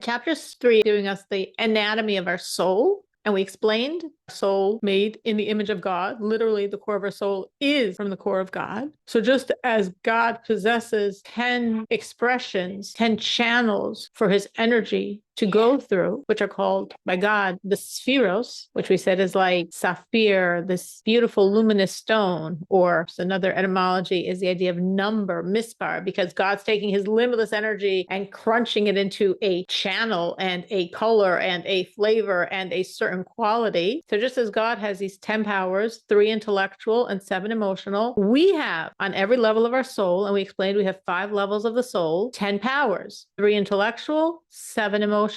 Chapter 3 giving us the anatomy of our soul. And we explained soul made in the image of God. Literally, the core of our soul is from the core of God. So just as God possesses 10 expressions, 10 channels for his energy to go through, which are called by God the spheros, which we said is like sapphire, this beautiful luminous stone, or another etymology is the idea of number, mispar, because God's taking his limitless energy and crunching it into a channel and a color and a flavor and a certain quality. So just as God has these 10 powers, 3 intellectual and 7 emotional, we have on every level of our soul, and we explained we have 5 levels of the soul, 10 powers, 3 intellectual, 7 emotional.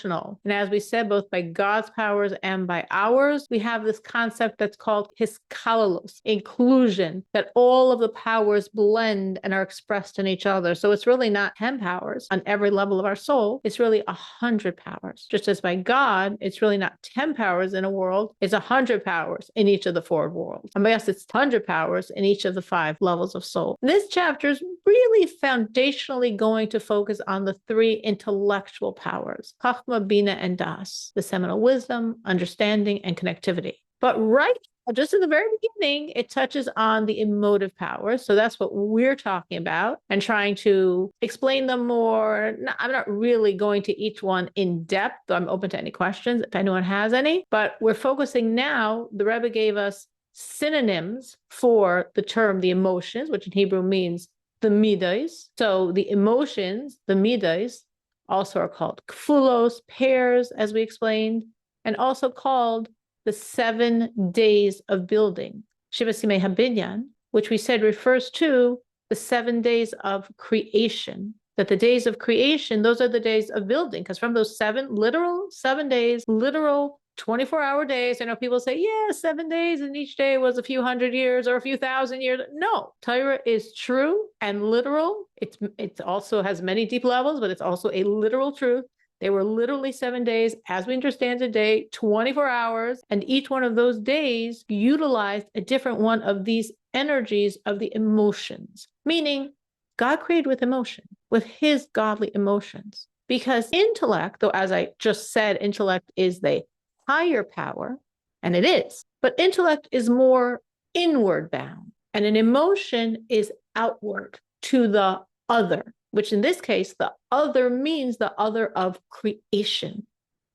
And as we said, both by God's powers and by ours, we have this concept that's called hiskalalos, inclusion, that all of the powers blend and are expressed in each other. So it's really not 10 powers on every level of our soul. It's really 100 powers. Just as by God, it's really not 10 powers in a world. It's 100 powers in each of the 4 worlds. And by us, it's 100 powers in each of the 5 levels of soul. This chapter is really foundationally going to focus on the 3 intellectual powers, Chachma, Bina, and Das, the seminal wisdom, understanding, and connectivity. But right just in the very beginning, it touches on the emotive powers. So that's what we're talking about and trying to explain them more. I'm not really going to each one in depth, though I'm open to any questions if anyone has any. But we're focusing now, the Rebbe gave us synonyms for the term, the emotions, which in Hebrew means the midas. So the emotions, the midas, also are called kfulos, pairs, as we explained, and also called the 7 days of building, Shiva Simei Habinyan, which we said refers to the 7 days of creation, that the days of creation, those are the days of building, because from those 7 literal 7 days, literal 24-hour days, I know people say, yeah, 7 days, and each day was a few hundred years or a few thousand years. No, Torah is true and literal. It also has many deep levels, but it's also a literal truth. They were literally 7 days, as we understand today, 24 hours, and each one of those days utilized a different one of these energies of the emotions, meaning God created with emotion, with his godly emotions. Because intellect, though as I just said, intellect is the higher power, and it is, but intellect is more inward bound, and an emotion is outward to the other, which in this case, the other means the other of creation.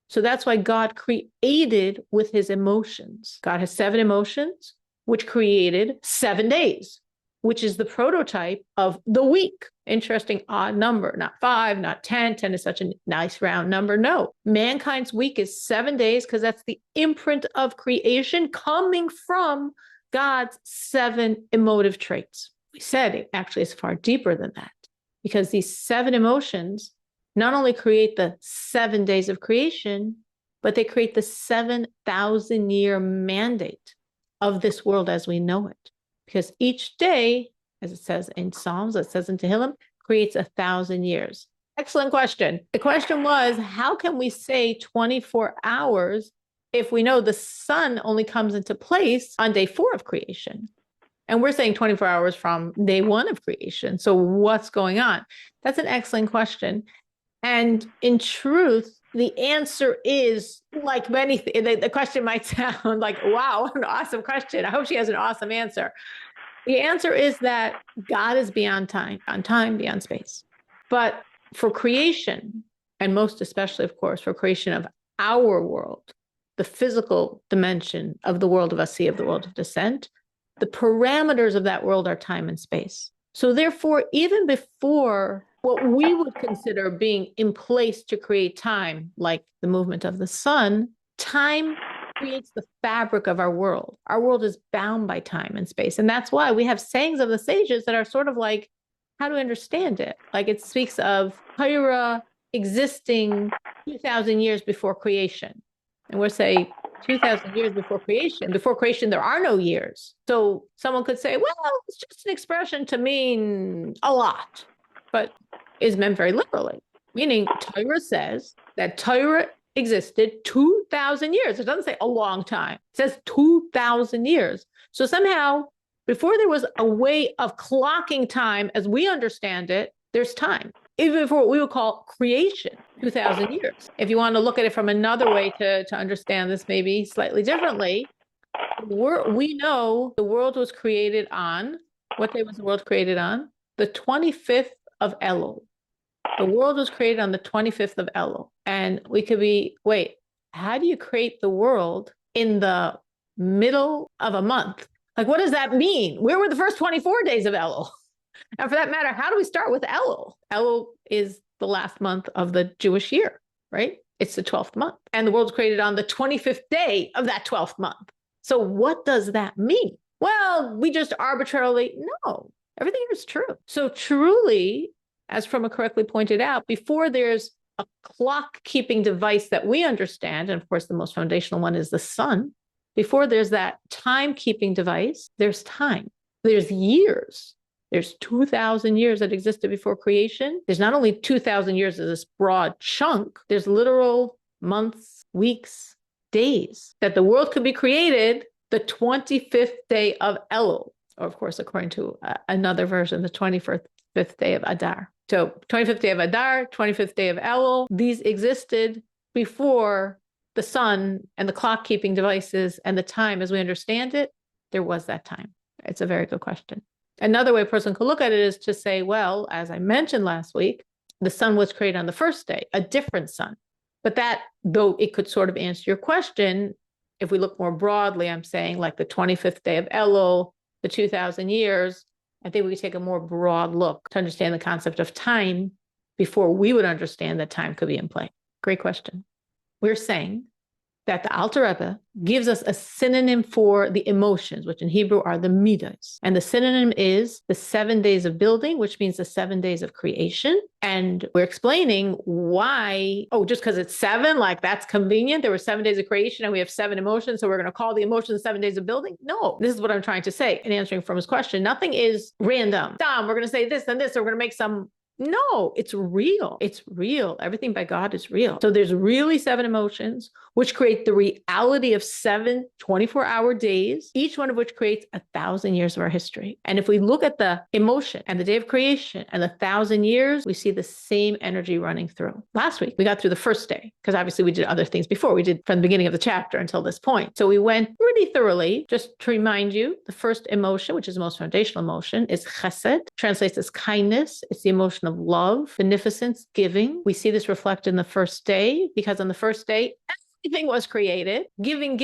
So that's why God created with his emotions. God has 7 emotions, which created 7 days, which is the prototype of the week. Interesting odd number, not 5, not 10. 10 is such a nice round number. No, mankind's week is 7 days because that's the imprint of creation coming from God's 7 emotive traits. We said it actually is far deeper than that, because these 7 emotions not only create the 7 days of creation, but they create the 7,000-year mandate of this world as we know it. Because each day, as it says in Psalms, it says in Tehillim, creates 1,000 years. Excellent question. The question was, how can we say 24 hours if we know the sun only comes into place on day 4 of creation? And we're saying 24 hours from day 1 of creation. So what's going on? That's an excellent question. And in truth, the answer is like many things. The question might sound like, wow, an awesome question. I hope she has an awesome answer. The answer is that God is beyond time, beyond space. But for creation, and most especially, of course, for creation of our world, the physical dimension of the world of Asiya, of the world of descent, the parameters of that world are time and space. So therefore, even before what we would consider being in place to create time, like the movement of the sun, time creates the fabric of our world. Our world is bound by time and space. And that's why we have sayings of the sages that are sort of like, how do we understand it? Like it speaks of Torah existing 2,000 years before creation. And we'll say 2,000 years before creation. Before creation, there are no years. So someone could say, well, it's just an expression to mean a lot, but is meant very literally. Meaning Torah says that Torah existed 2,000 years. It doesn't say a long time. It says 2,000 years. So somehow, before there was a way of clocking time as we understand it, there's time. even for what we would call creation, 2,000 years. If you want to look at it from another way to understand this maybe slightly differently, we know the world was created on, what day was the world created on? The 25th of Elul. The world was created on the 25th of Elul. And we could be, wait, how do you create the world in the middle of a month? Like, what does that mean? Where were the first 24 days of Elul? And for that matter, how do we start with Elul? Elul is the last month of the Jewish year, right? It's the 12th month. And the world's created on the 25th day of that 12th month. So what does that mean? Well, we just arbitrarily, no, everything is true. So truly, as Froma correctly pointed out, before there's a clock-keeping device that we understand, and of course the most foundational one is the sun, before there's that time-keeping device, there's time. There's years. There's 2,000 years that existed before creation. There's not only 2,000 years of this broad chunk, there's literal months, weeks, days that the world could be created the 25th day of Elul, or of course, according to another version, the 25th day of Adar. So 25th day of Adar, 25th day of Elul, these existed before the sun and the clock-keeping devices and the time as we understand it. There was that time. It's a very good question. Another way a person could look at it is to say, well, as I mentioned last week, the sun was created on the first day, a different sun. But that, though it could sort of answer your question, if we look more broadly, I'm saying like the 25th day of Elul, the 2,000 years, I think we could take a more broad look to understand the concept of time before we would understand that time could be in play. Great question. We're saying that the Alter Rebbe gives us a synonym for the emotions, which in Hebrew are the midas. And the synonym is the 7 days of building, which means the 7 days of creation. And we're explaining why, just because it's 7, like that's convenient. There were 7 days of creation and we have 7 emotions. So we're going to call the emotions 7 days of building. No, this is what I'm trying to say in answering from his question. Nothing is random. We're going to say this and this, or we're going to make some. No, it's real. It's real. Everything by God is real. So there's really 7 emotions, which create the reality of 7 24-hour days, each one of which creates 1,000 years of our history. And if we look at the emotion and the day of creation and the 1,000 years, we see the same energy running through. Last week, we got through the first day, because obviously we did other things before. We did from the beginning of the chapter until this point. So we went pretty thoroughly. Just to remind you, the first emotion, which is the most foundational emotion, is chesed, translates as kindness. It's the emotion of love, beneficence, giving. We see this reflected in the first day, because on the first day, everything was created, giving,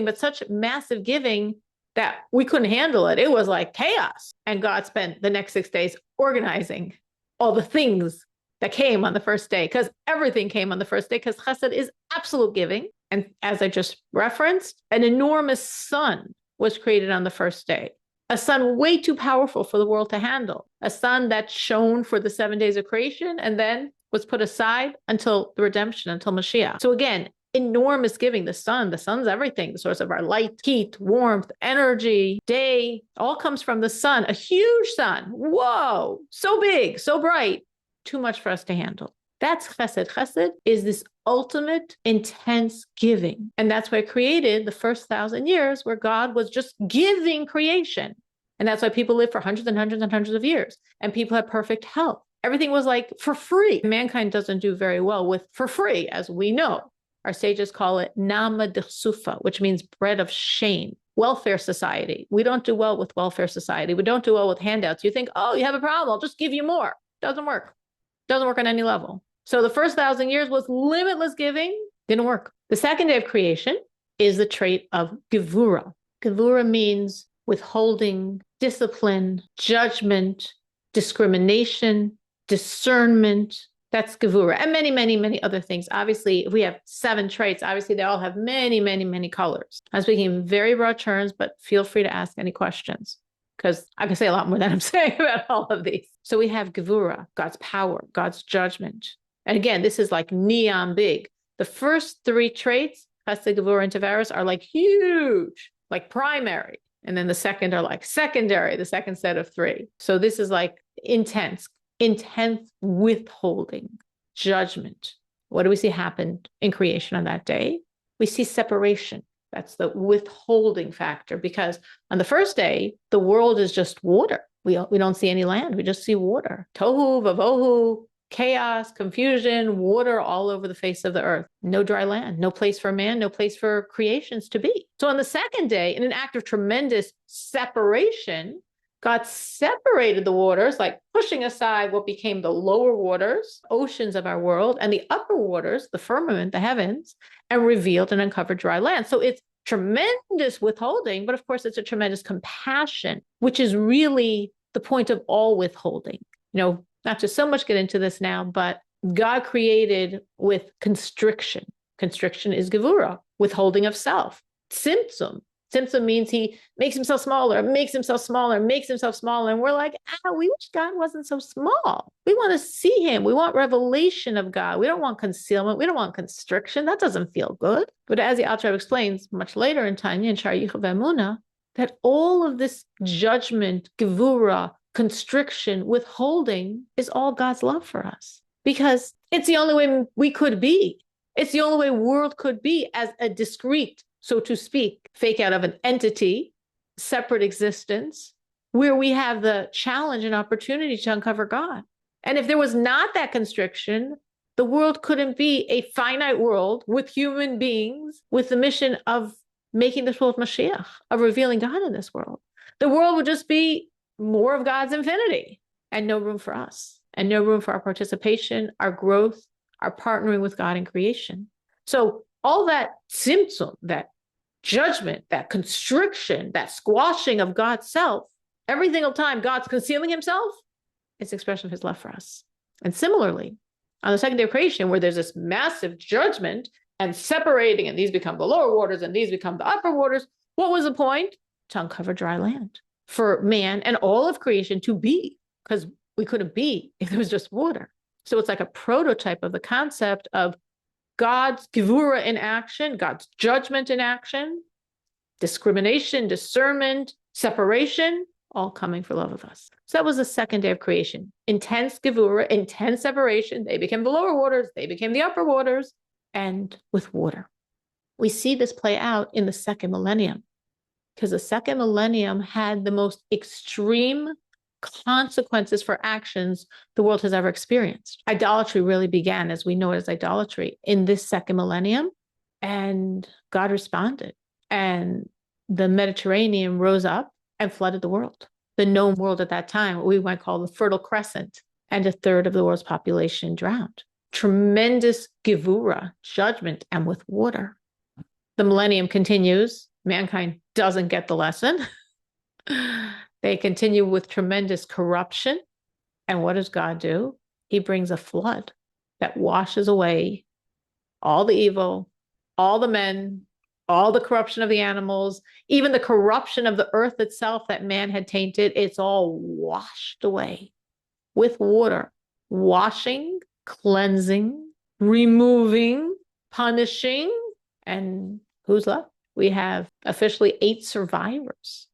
but such massive giving that we couldn't handle it. It was like chaos. And God spent the next 6 days organizing all the things that came on the first day, because everything came on the first day, because chesed is absolute giving. And as I just referenced, an enormous sun was created on the first day. A sun way too powerful for the world to handle. A sun that shone for the 7 days of creation and then was put aside until the redemption, until Mashiach. So again, enormous giving. The sun's everything. The source of our light, heat, warmth, energy, day, all comes from the sun. A huge sun. Whoa, so big, so bright. Too much for us to handle. That's chesed. Chesed is this ultimate intense giving. And that's why it created the first 1,000 years where God was just giving creation. And that's why people live for hundreds and hundreds and hundreds of years. And people have perfect health. Everything was like for free. Mankind doesn't do very well with for free, as we know. Our sages call it nama de sufa, which means bread of shame. Welfare society. We don't do well with welfare society. We don't do well with handouts. You think, you have a problem, I'll just give you more. Doesn't work. Doesn't work on any level. So the first 1,000 years was limitless giving, didn't work. The second day of creation is the trait of gevura. Gevura means withholding, discipline, judgment, discrimination, discernment. That's gevura, and many, many, many other things. Obviously, if we have 7 traits, obviously they all have many, many, many colors. I'm speaking in very broad terms, but feel free to ask any questions, because I can say a lot more than I'm saying about all of these. So we have gevura, God's power, God's judgment. And again, this is like neon big. The first 3 traits, chesed, gevura, and tiferes, are like huge, like primary. And then the second are like secondary, the second set of 3. So this is like intense withholding, judgment. What do we see happen in creation on that day? We see separation. That's the withholding factor, because on the first day, the world is just water. We don't see any land. We just see water. Tohu, vavohu, chaos, confusion, water all over the face of the earth. No dry land, no place for man, no place for creations to be. So on the second day, in an act of tremendous separation, God separated the waters, like pushing aside what became the lower waters, oceans of our world, and the upper waters, the firmament, the heavens, and revealed and uncovered dry land. So it's tremendous withholding, but of course it's a tremendous compassion, which is really the point of all withholding. Not to so much get into this now, but God created with constriction. Constriction is gevura, withholding of self. Tzimtzum. Tzimtzum means he makes himself smaller, makes himself smaller, makes himself smaller. And we're like, we wish God wasn't so small. We want to see him. We want revelation of God. We don't want concealment. We don't want constriction. That doesn't feel good. But as the Alter Rebbe explains much later in Tanya and Shar Yichud V'Emunah, that all of this judgment, gevura, constriction, withholding is all God's love for us, because it's the only way we could be. It's the only way world could be, as a discrete, so to speak, fake out of an entity, separate existence, where we have the challenge and opportunity to uncover God. And if there was not that constriction, the world couldn't be a finite world with human beings with the mission of making this world Mashiach, of revealing God in this world. The world would just be more of God's infinity, and no room for us, and no room for our participation, our growth, our partnering with God in creation. So all that tzimtzum, that judgment, that constriction, that squashing of God's self, every single time God's concealing himself, it's expression of his love for us. And similarly, on the second day of creation, where there's this massive judgment and separating, and these become the lower waters and these become the upper waters, what was the point? To uncover dry land for man and all of creation to be, because we couldn't be if there was just water. So it's like a prototype of the concept of God's gevura in action, God's judgment in action, discrimination, discernment, separation, all coming for love of us. So that was the second day of creation. Intense gevura, intense separation. They became the lower waters, they became the upper waters, and with water. We see this play out in the second millennium, because the second millennium had the most extreme consequences for actions the world has ever experienced. Idolatry really began, as we know it as idolatry, in this second millennium, and God responded. And the Mediterranean rose up and flooded the world. The known world at that time, what we might call the Fertile Crescent, and a third of the world's population drowned. Tremendous gevura, judgment, and with water. The millennium continues. Mankind doesn't get the lesson. They continue with tremendous corruption. And what does God do? He brings a flood that washes away all the evil, all the men, all the corruption of the animals, even the corruption of the earth itself that man had tainted. It's all washed away with water, washing, cleansing, removing, punishing. And who's left? We have officially 8 survivors.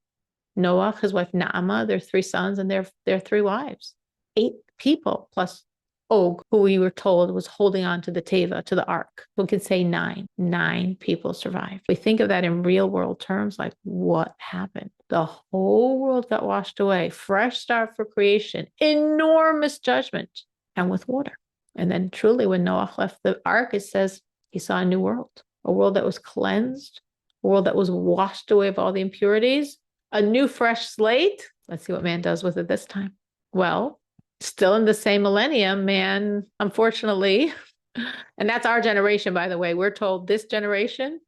Noah, his wife Naamah, their 3 sons, and their 3 wives. 8 people plus Og, who we were told was holding on to the teva, to the ark. We can say 9. 9 people survived. We think of that in real world terms, like what happened? The whole world got washed away. Fresh start for creation. Enormous judgment. And with water. And then truly when Noah left the ark, it says he saw a new world. A world that was cleansed. A world that was washed away of all the impurities. A new fresh slate. Let's see what man does with it this time. Well, still in the same millennium, man, unfortunately, and that's our generation, by the way, we're told this generation,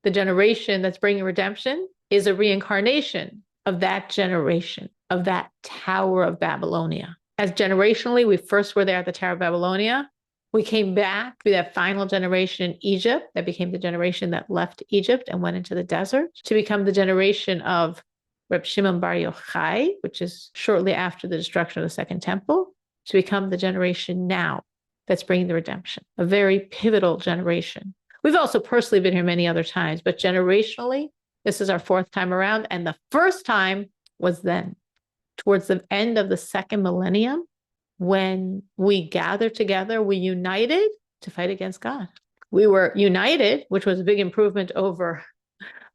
the generation that's bringing redemption, is a reincarnation of that generation, of that Tower of Babylonia. As generationally, we first were there at the Tower of Babylonia. We came back to that final generation in Egypt that became the generation that left Egypt and went into the desert to become the generation of Reb Shimon Bar Yochai, which is shortly after the destruction of the Second Temple, to become the generation now that's bringing the redemption, a very pivotal generation. We've also personally been here many other times, but generationally, this is our 4th time around. And the first time was then, towards the end of the second millennium, when we gathered together, we united to fight against God. We were united, which was a big improvement over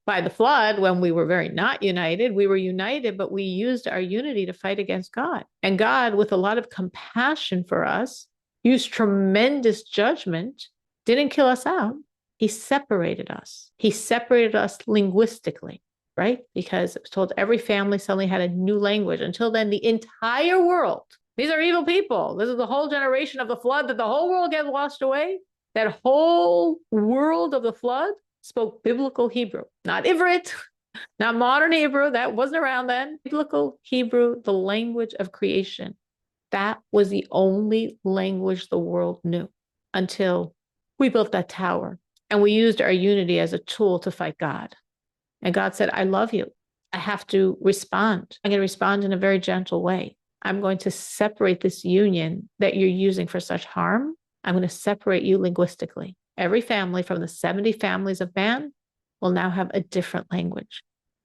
By the flood, when we were very not united, we were united, but we used our unity to fight against God. And God, with a lot of compassion for us, used tremendous judgment, didn't kill us out. He separated us. He separated us linguistically, right? Because it was told every family suddenly had a new language. Until then, the entire world, these are evil people. This is the whole generation of the flood, that the whole world gets washed away. That whole world of the flood spoke biblical Hebrew, not Ivrit, not modern Hebrew. That wasn't around then. Biblical Hebrew, the language of creation. That was the only language the world knew until we built that tower and we used our unity as a tool to fight God. And God said, I love you. I have to respond. I'm going to respond in a very gentle way. I'm going to separate this union that you're using for such harm. I'm going to separate you linguistically. Every family from the 70 families of man will now have a different language,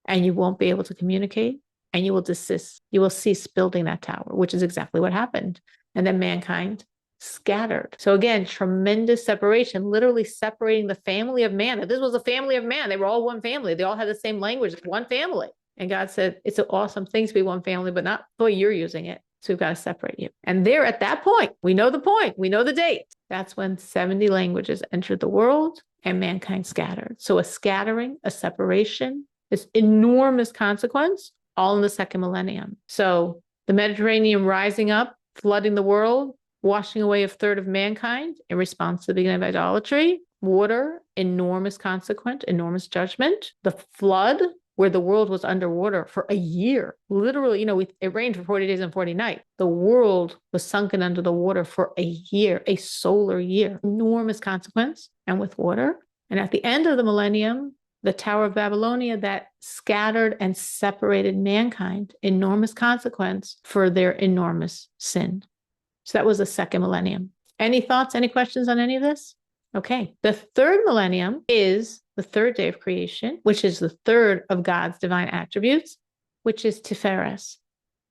and you won't be able to communicate, and you will desist. You will cease building that tower, which is exactly what happened. And then mankind scattered. So again, tremendous separation, literally separating the family of man. If this was a family of man, they were all one family. They all had the same language, one family. And God said, it's an awesome thing to be one family, but not the way you're using it. So we've got to separate you. And there at that point, we know the point, we know the date. That's when 70 languages entered the world and mankind scattered. So a scattering, a separation, this enormous consequence, all in the second millennium. So the Mediterranean rising up, flooding the world, washing away a third of mankind in response to the beginning of idolatry. Water, enormous consequence, enormous judgment. The flood, where the world was underwater for a year. Literally, it rained for 40 days and 40 nights. The world was sunken under the water for a year, a solar year. Enormous consequence. And with water. And at the end of the millennium, the Tower of Babylonia that scattered and separated mankind. Enormous consequence for their enormous sin. So that was the second millennium. Any thoughts, any questions on any of this? Okay. The third millennium is the third day of creation, which is the third of God's divine attributes, which is Tiferes.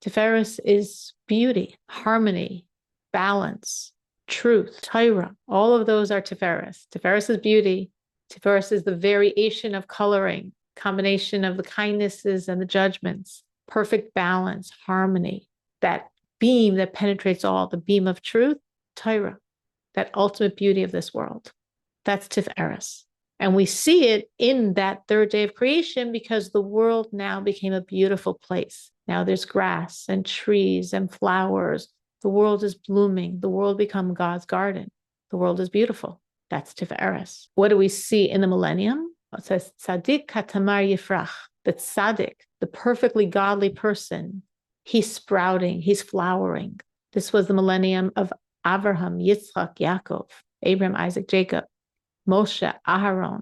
Tiferes is beauty, harmony, balance, truth, Torah. All of those are Tiferes. Tiferes is beauty. Tiferes is the variation of coloring, combination of the kindnesses and the judgments, perfect balance, harmony, that beam that penetrates all, the beam of truth, Torah, that ultimate beauty of this world. That's Tiferes. And we see it in that third day of creation because the world now became a beautiful place. Now there's grass and trees and flowers. The world is blooming. The world become God's garden. The world is beautiful. That's Tiferes. What do we see in the millennium? It says, Tzadik katamar yifrach, the tzaddik, the perfectly godly person, he's sprouting, he's flowering. This was the millennium of Abraham, Yitzchak, Yaakov, Abraham, Isaac, Jacob, Moshe, Aharon,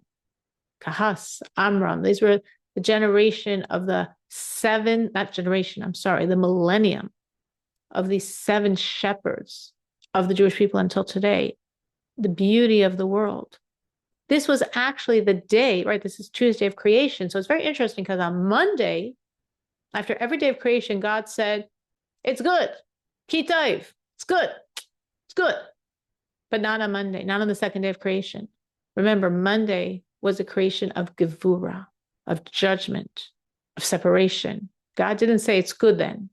Kahas, Amram. These were the generation of the the millennium of these 7 shepherds of the Jewish people until today. The beauty of the world. This was actually the day, right? This is Tuesday of creation. So it's very interesting because on Monday, after every day of creation, God said, it's good. Kitayv. It's good. It's good. But not on Monday, not on the second day of creation. Remember, Monday was a creation of Gevurah, of judgment, of separation. God didn't say it's good then.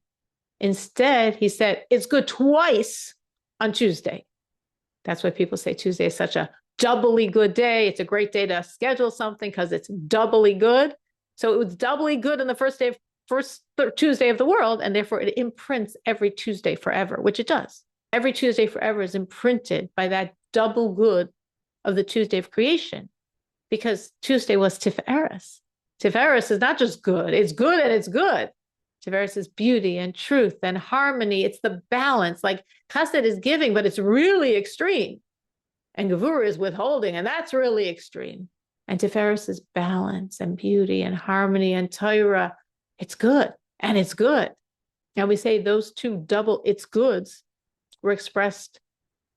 Instead, he said it's good twice on Tuesday. That's why people say Tuesday is such a doubly good day. It's a great day to schedule something because it's doubly good. So it was doubly good on the first Tuesday of the world, and therefore it imprints every Tuesday forever, which it does. Every Tuesday forever is imprinted by that double good of the Tuesday of creation, because Tuesday was Tiferes. Tiferes is not just good. It's good and it's good. Tiferes is beauty and truth and harmony. It's the balance. Like Chesed is giving, but it's really extreme. And Gevurah is withholding, and that's really extreme. And Tiferes is balance and beauty and harmony and Torah. It's good and it's good. Now we say those two double it's goods were expressed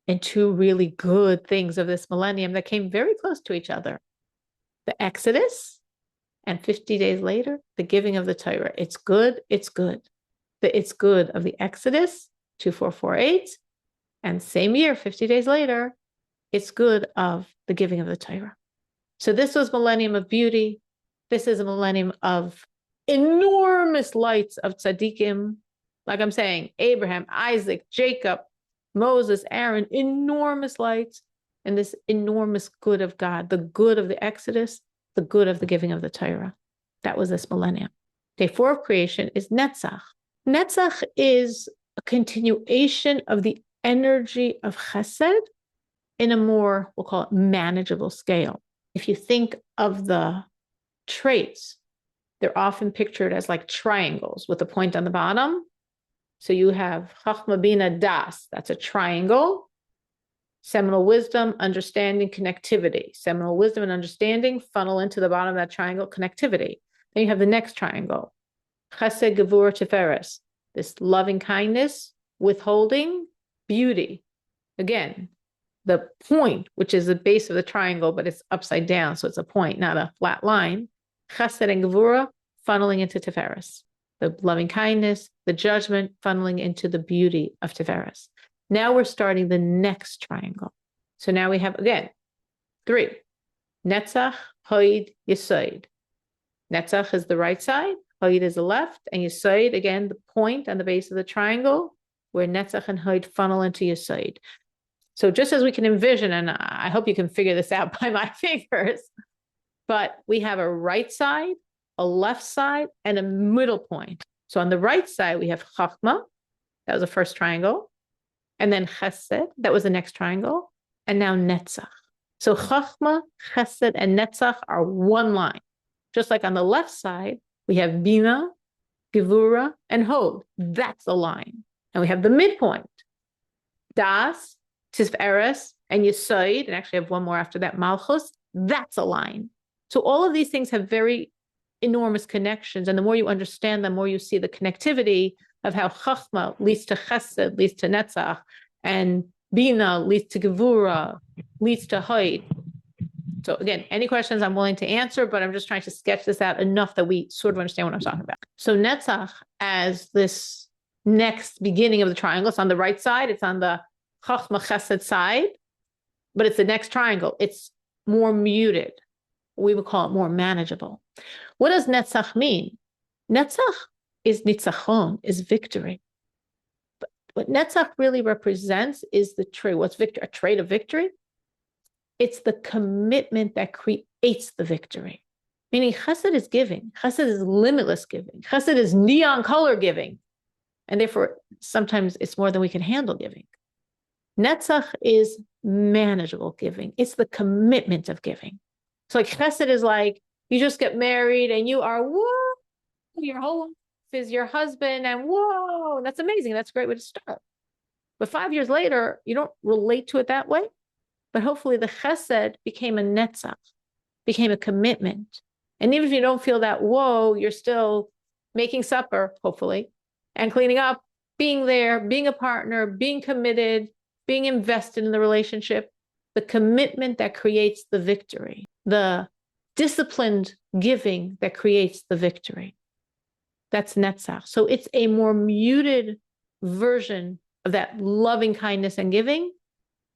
in 2 really good things of this millennium that came very close to each other. The Exodus, and 50 days later, the giving of the Torah. It's good, it's good. The it's good of the Exodus, 2448, and same year, 50 days later, it's good of the giving of the Torah. So this was millennium of beauty, This is a millennium of enormous lights of tzaddikim. Like I'm saying, Abraham, Isaac, Jacob, Moses, Aaron, enormous lights, and this enormous good of God, the good of the Exodus, the good of the giving of the Torah. That was this millennium. Day 4 of creation is Netzach. Netzach is a continuation of the energy of Chesed in a more, we'll call it, manageable scale. If you think of the traits, they're often pictured as like triangles with a point on the bottom. So you have Chachma Bina Das, that's a triangle. Seminal wisdom, understanding, connectivity. Seminal wisdom and understanding funnel into the bottom of that triangle, connectivity. Then you have the next triangle, Chesed Gevurah Tiferes, this loving kindness, withholding, beauty. Again, the point, which is the base of the triangle, but it's upside down, so it's a point, not a flat line. Chesed and Gevurah funneling into Tiferes. The loving kindness, the judgment funneling into the beauty of Tiferes. Now we're starting the next triangle. So now we have, again, 3. Netzach, Hoid, Yesod. Netzach is the right side, Hoid is the left, and Yesod, again, the point on the base of the triangle, where Netzach and Hoid funnel into Yesod. So just as we can envision, and I hope you can figure this out by my fingers, but we have a right side, a left side, and a middle point. So on the right side, we have Chachma, that was the first triangle, and then Chesed, that was the next triangle, and now Netzach. So Chachma, Chesed, and Netzach are one line. Just like on the left side, we have Bina, Gevurah, and Hod. That's a line. And we have the midpoint, Das, Tiferes, and Yesod, and actually I have one more after that, Malchus. That's a line. So all of these things have very enormous connections. And the more you understand them, the more you see the connectivity of how Chachma leads to Chesed, leads to Netzach, and Bina leads to Gevurah, leads to Hod. So again, any questions I'm willing to answer, but I'm just trying to sketch this out enough that we sort of understand what I'm talking about. So Netzach as this next beginning of the triangle, it's on the right side, it's on the Chachma Chesed side, but it's the next triangle. It's more muted. We would call it more manageable. What does Netzach mean? Netzach is nitzachon, is victory. But what Netzach really represents is the trait. What's victory? A trait of victory? It's the commitment that creates the victory. Meaning Chesed is giving. Chesed is limitless giving. Chesed is neon color giving. And therefore, sometimes it's more than we can handle giving. Netzach is manageable giving. It's the commitment of giving. So like Chesed is like, you just get married and you are, whoa, your whole life is your husband and whoa, that's amazing. That's a great way to start. But 5 years later, you don't relate to it that way. But hopefully the Chesed became a Netzach, became a commitment. And even if you don't feel that, whoa, you're still making supper, hopefully, and cleaning up, being there, being a partner, being committed, being invested in the relationship, the commitment that creates the victory, the disciplined giving that creates the victory. That's Netzach. So it's a more muted version of that loving kindness and giving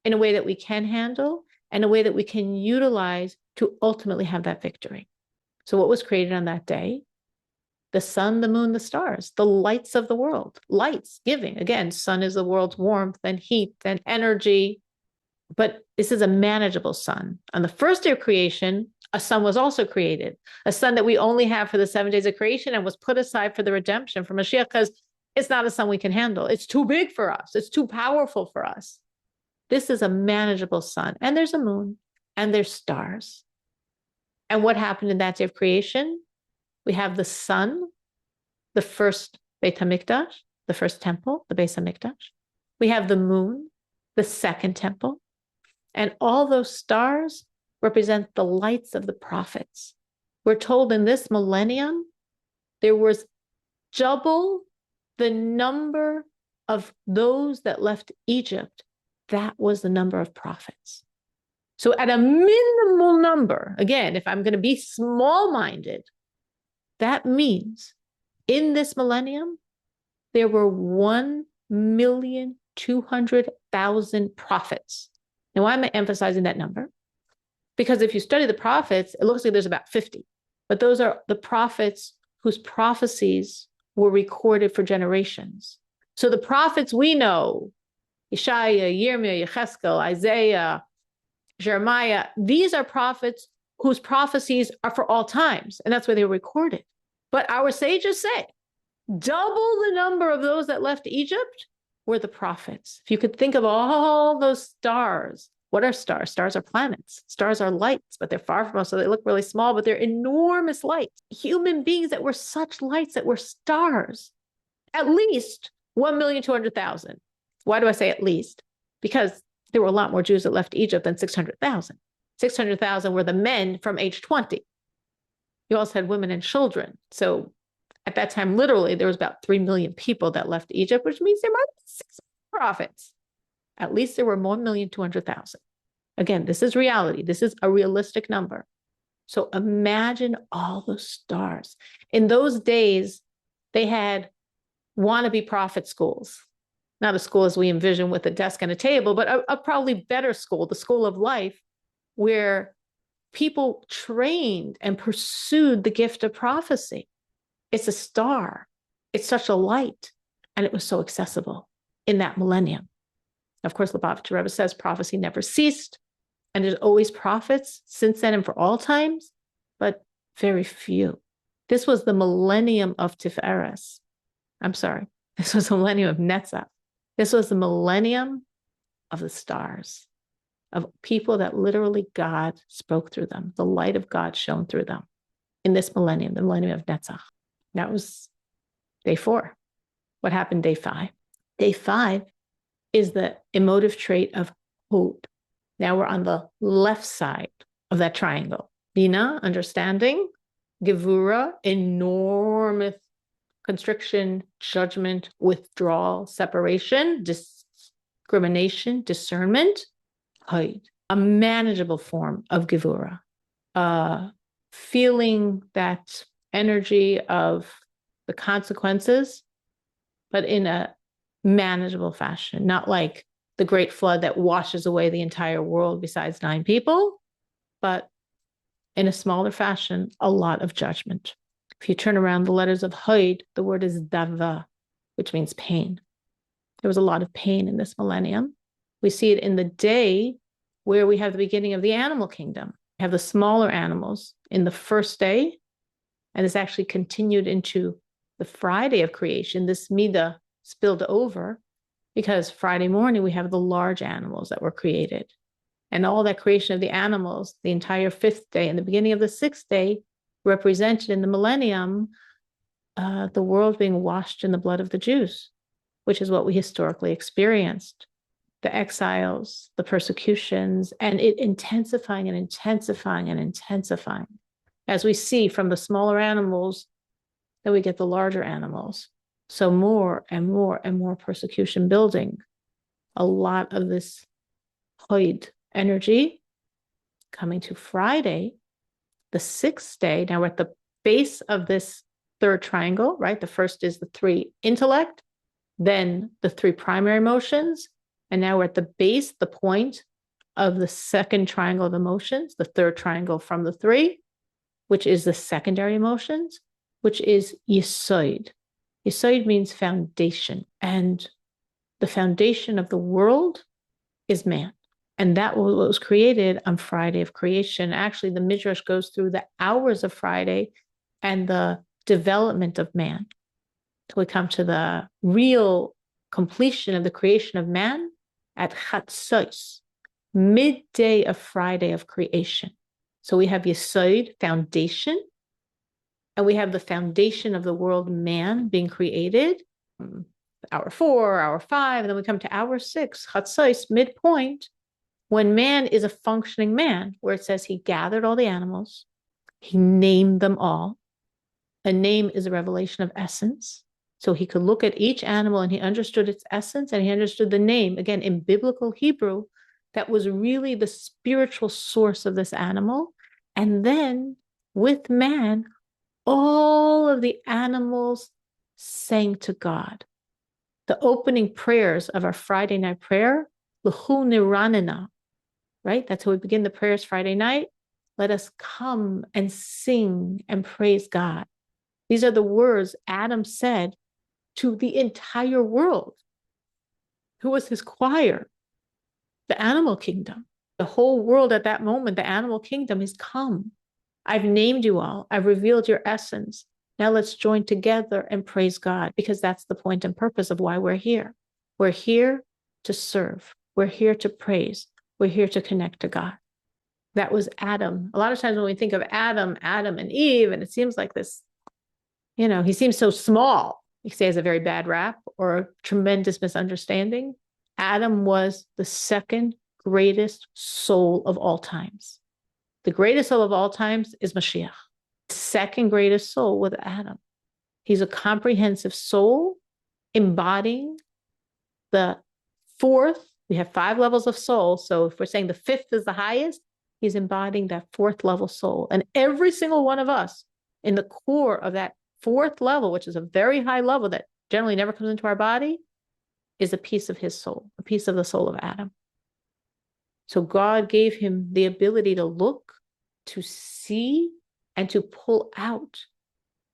in a way that we can handle and a way that we can utilize to ultimately have that victory. So what was created on that day? The sun, the moon, the stars, the lights of the world, lights, giving. Again, sun is the world's warmth and heat and energy, but this is a manageable sun. On the first day of creation, a sun was also created, a sun that we only have for the 7 days of creation and was put aside for the redemption for Mashiach because it's not a sun we can handle. It's too big for us. It's too powerful for us. This is a manageable sun. And there's a moon and there's stars. And what happened in that day of creation? We have the sun, the first Beit HaMikdash, the first temple, the Beis HaMikdash. We have the moon, the second temple. And all those stars represent the lights of the prophets. We're told in this millennium, there was double the number of those that left Egypt. That was the number of prophets. So at a minimal number, again, if I'm going to be small-minded, that means in this millennium, there were 1,200,000 prophets. Now, why am I emphasizing that number? Because if you study the prophets, it looks like there's about 50. but those are the prophets whose prophecies were recorded for generations. So the prophets we know, Yeshaya, Yirmiyah, Yecheskel, Isaiah, Jeremiah, these are prophets whose prophecies are for all times, and that's why they were recorded. But our sages say, double the number of those that left Egypt were the prophets. If you could think of all those stars, what are stars? Stars are planets. Stars are lights, but they're far from us, so they look really small, but they're enormous lights. Human beings that were such lights that were stars. At least 1,200,000. Why do I say at least? Because there were a lot more Jews that left Egypt than 600,000. 600,000 were the men from age 20. You also had women and children. So at that time, literally, there was about 3 million people that left Egypt, which means there were 6 prophets. At least there were 1,200,000. Again, this is reality. This is a realistic number. So imagine all those stars. In those days, they had wannabe prophet schools. Not a school as we envision with a desk and a table, but a probably better school, the school of life, where people trained and pursued the gift of prophecy. It's a star. It's such a light. And it was so accessible in that millennium. Of course, Lubavitcher Rebbe says prophecy never ceased. And there's always prophets since then and for all times, but very few. This was the millennium of Tiferes. I'm sorry. This was the millennium of Netzach. This was the millennium of the stars, of people that literally God spoke through them. The light of God shone through them in this millennium, the millennium of Netzach. That was day 4. What happened day 5? Day 5 is the emotive trait of Hod. Now we're on the left side of that triangle. Bina, understanding. Gevura, enormous constriction, judgment, withdrawal, separation, discrimination, discernment. Hod, a manageable form of Gevura. Feeling that energy of the consequences, but in a manageable fashion, not like the great flood that washes away the entire world besides 9 people, but in a smaller fashion, a lot of judgment. If you turn around the letters of Hod, the word is dava, which means pain. There was a lot of pain in this millennium. We see it in the day where we have the beginning of the animal kingdom. We have the smaller animals in the first day, and this actually continued into the Friday of creation. This midah spilled over because Friday morning we have the large animals that were created. And all that creation of the animals, the entire 5th day and the beginning of the 6th day, represented in the millennium the world being washed in the blood of the Jews, which is what we historically experienced. The exiles, the persecutions, and it intensifying and intensifying and intensifying. As we see from the smaller animals, then we get the larger animals. So more and more and more persecution building. A lot of this Hod energy coming to Friday, the 6th day. Now we're at the base of this 3rd triangle, right? The first is the 3 intellect, then the 3 primary emotions. And now we're at the base, the point of the 2nd triangle of emotions, the 3rd triangle from the 3, which is the secondary emotions, which is Yesod. Yesod means foundation. And the foundation of the world is man. And that was created on Friday of creation. Actually, the Midrash goes through the hours of Friday and the development of man till we come to the real completion of the creation of man at Chatzos, midday of Friday of creation. So we have Yesod, foundation, and we have the foundation of the world, man, being created, hour 4, hour 5, and then we come to hour 6, Chatzos, midpoint, when man is a functioning man, where it says he gathered all the animals, he named them all. A name is a revelation of essence. So he could look at each animal and he understood its essence and he understood the name. Again, in biblical Hebrew, that was really the spiritual source of this animal. And then with man, all of the animals sang to God. The opening prayers of our Friday night prayer, L'chu Niranena, right? That's how we begin the prayers Friday night. Let us come and sing and praise God. These are the words Adam said to the entire world. Who was his choir? The animal kingdom. The whole world at that moment, the animal kingdom is come. I've named you all. I've revealed your essence. Now let's join together and praise God, because that's the point and purpose of why we're here. We're here to serve. We're here to praise. We're here to connect to God. That was Adam. A lot of times when we think of Adam and Eve, and it seems like this, he seems so small. You say has a very bad rap or a tremendous misunderstanding. Adam was the second greatest soul of all times. The greatest soul of all times is Mashiach. The second greatest soul was Adam. He's a comprehensive soul embodying the fourth. We have 5 levels of soul. So if we're saying the 5th is the highest, he's embodying that 4th level soul. And every single one of us in the core of that 4th level, which is a very high level that generally never comes into our body, is a piece of his soul, a piece of the soul of Adam. So God gave him the ability to look, to see, and to pull out,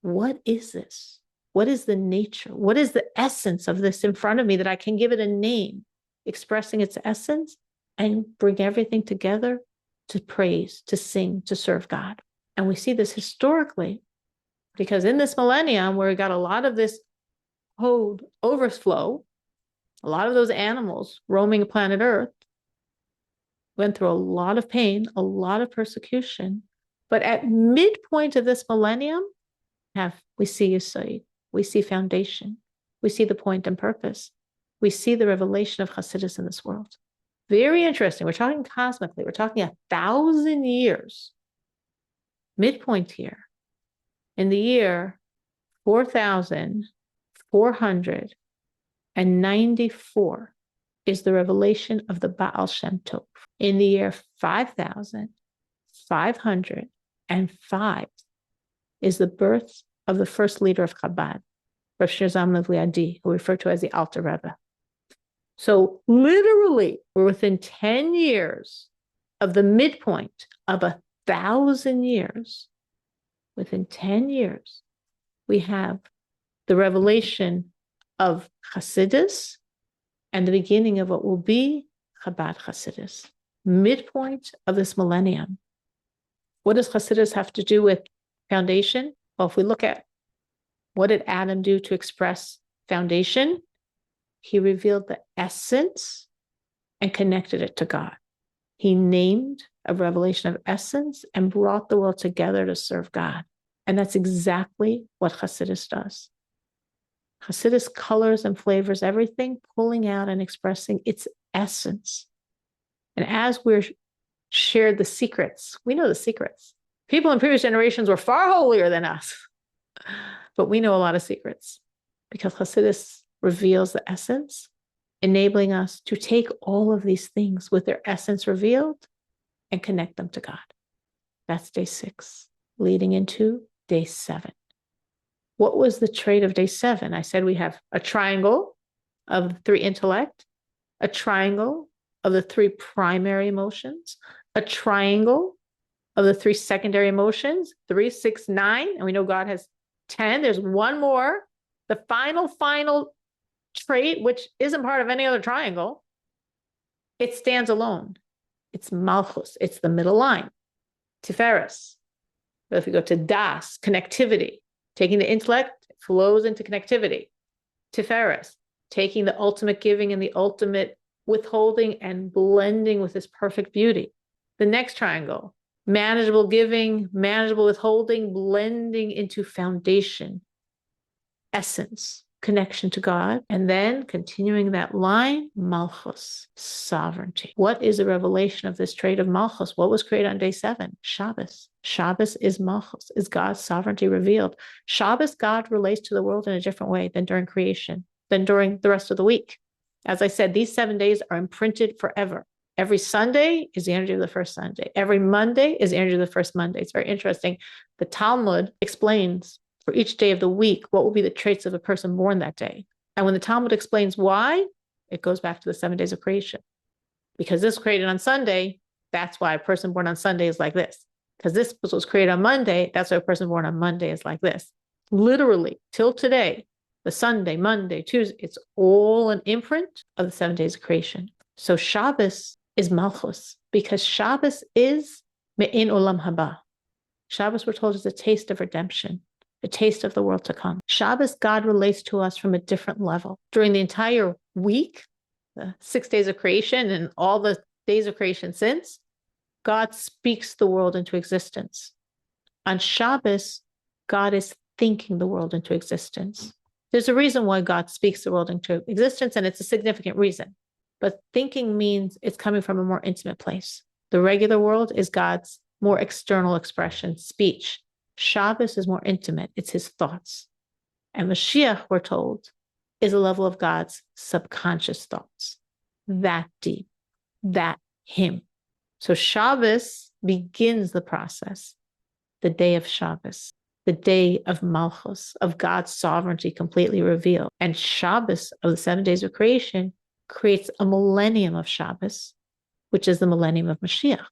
what is this? What is the nature? What is the essence of this in front of me that I can give it a name, expressing its essence, and bring everything together to praise, to sing, to serve God? And we see this historically, because in this millennium where we got a lot of this code overflow, a lot of those animals roaming planet Earth went through a lot of pain, a lot of persecution. But at midpoint of this millennium, we see Yesod, we see foundation, we see the point and purpose, we see the revelation of Hasidus in this world. Very interesting. We're talking cosmically. We're talking 1,000 years. Midpoint here. In the year 4,494 is the revelation of the Baal Shem Tov. In the year 5,505 is the birth of the first leader of Chabad, Rav Shir Zalman of Liadi, who we refer to as the Alter Rebbe. So literally, we're within 10 years of the midpoint of 1,000 years. Within 10 years, we have the revelation of Hasidus and the beginning of what will be Chabad Hasidus. Midpoint of this millennium. What does Hasidus have to do with foundation? Well, if we look at what did Adam do to express foundation, he revealed the essence and connected it to God. He named a revelation of essence and brought the world together to serve God. And that's exactly what Hasidus does. Hasidus colors and flavors everything, pulling out and expressing its essence. And as we're shared the secrets, we know the secrets. People in previous generations were far holier than us, but we know a lot of secrets because Hasidus reveals the essence, enabling us to take all of these things with their essence revealed and connect them to God. That's day 6, leading into day 7. What was the trait of day 7? I said we have a triangle of 3 intellect, a triangle of the 3 primary emotions, a triangle of the 3 secondary emotions, 3, 6, 9, and we know God has 10. There's one more, the final trait, which isn't part of any other triangle. It stands alone. It's Malchus. It's the middle line. Tiferes. But if we go to Das, connectivity, taking the intellect, it flows into connectivity. Tiferes, taking the ultimate giving and the ultimate withholding and blending with this perfect beauty. The next triangle, manageable giving, manageable withholding, blending into foundation, essence, connection to God, and then continuing that line, Malchus, sovereignty. What is the revelation of this trait of Malchus? What was created on day 7? Shabbos. Shabbos is Malchus, is God's sovereignty revealed. Shabbos, God relates to the world in a different way than during creation, than during the rest of the week. As I said, these 7 days are imprinted forever. Every Sunday is the energy of the first Sunday. Every Monday is the energy of the first Monday. It's very interesting. The Talmud explains for each day of the week what will be the traits of a person born that day. And when the Talmud explains why, it goes back to the 7 days of creation. Because this was created on Sunday, that's why a person born on Sunday is like this. because this was created on Monday. That's why a person born on Monday is like this. Literally, till today, the Sunday, Monday, Tuesday, it's all an imprint of the 7 days of creation. So Shabbos is Malchus, because Shabbos is Me'in Olam Haba. Shabbos, we're told, is a taste of redemption, a taste of the world to come. Shabbos, God relates to us from a different level. During the entire week, the 6 days of creation and all the days of creation since, God speaks the world into existence. On Shabbos, God is thinking the world into existence. There's a reason why God speaks the world into existence, and it's a significant reason. But thinking means it's coming from a more intimate place. The regular world is God's more external expression, speech. Shabbos is more intimate. It's his thoughts. And Mashiach, we're told, is a level of God's subconscious thoughts. That deep, that him. So Shabbos begins the process, the day of Shabbos, the day of Malchus, of God's sovereignty completely revealed. And Shabbos of the 7 days of creation creates a millennium of Shabbos, which is the millennium of Mashiach.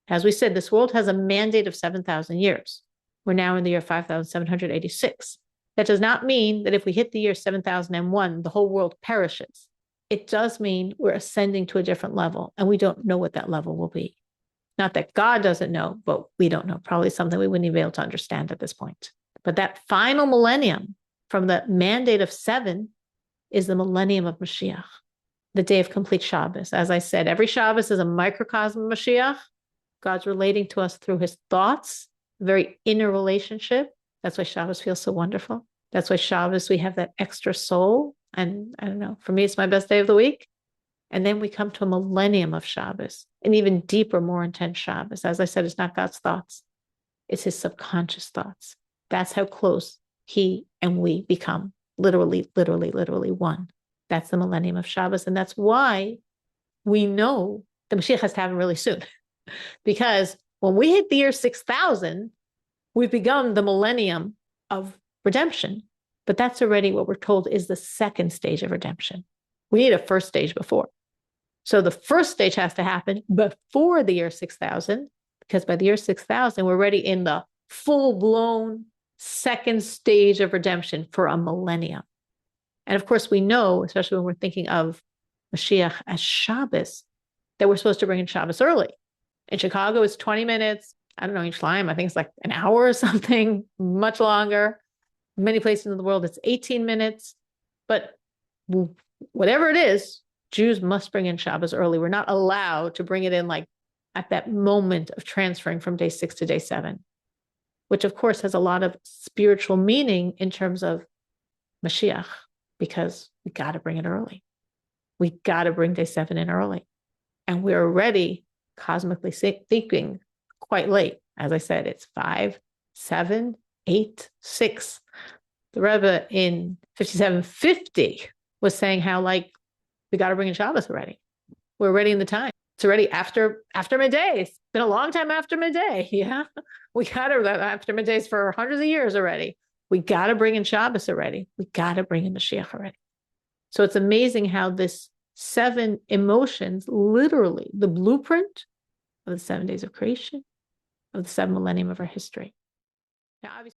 As we said, this world has a mandate of 7,000 years. We're now in the year 5,786. That does not mean that if we hit the year 7001, the whole world perishes. It does mean we're ascending to a different level, and we don't know what that level will be. Not that God doesn't know, but we don't know. Probably something we wouldn't even be able to understand at this point. But that final millennium from the mandate of 7 is the millennium of Mashiach, the day of complete Shabbos. As I said, every Shabbos is a microcosm of Mashiach. God's relating to us through his thoughts, a very inner relationship. That's why Shabbos feels so wonderful. That's why Shabbos, we have that extra soul. And I don't know, for me, it's my best day of the week. And then we come to a millennium of Shabbos, an even deeper, more intense Shabbos. As I said, it's not God's thoughts. It's his subconscious thoughts. That's how close he and we become, literally, literally, literally one. That's the millennium of Shabbos. And that's why we know the Mashiach has to happen really soon. Because when we hit the year 6,000, we've begun the millennium of redemption. But that's already what we're told is the second stage of redemption. We need a first stage before. So the first stage has to happen before the year 6,000, because by the year 6,000, we're already in the full-blown second stage of redemption for a millennium. And of course, we know, especially when we're thinking of Mashiach as Shabbos, that we're supposed to bring in Shabbos early. In Chicago, it's 20 minutes. I don't know, each time, I think it's like an hour or something, much longer. Many places in the world, it's 18 minutes. But whatever it is, Jews must bring in Shabbos early. We're not allowed to bring it in like at that moment of transferring from day 6 to day 7, which of course has a lot of spiritual meaning in terms of Mashiach, because we got to bring it early. We got to bring day 7 in early. And we're already cosmically thinking quite late. As I said, it's 5, 7, 8, 6. The Rebbe in 5750 was saying how like we got to bring in Shabbos already. We're already in the time. It's already after midday. It's been a long time after midday. Yeah, we got to after middays for hundreds of years already. We got to bring in Shabbos already. We got to bring in Mashiach already. So it's amazing how this 7 emotions, literally the blueprint of the 7 days of creation, of the 7 millennium of our history. Now, obviously,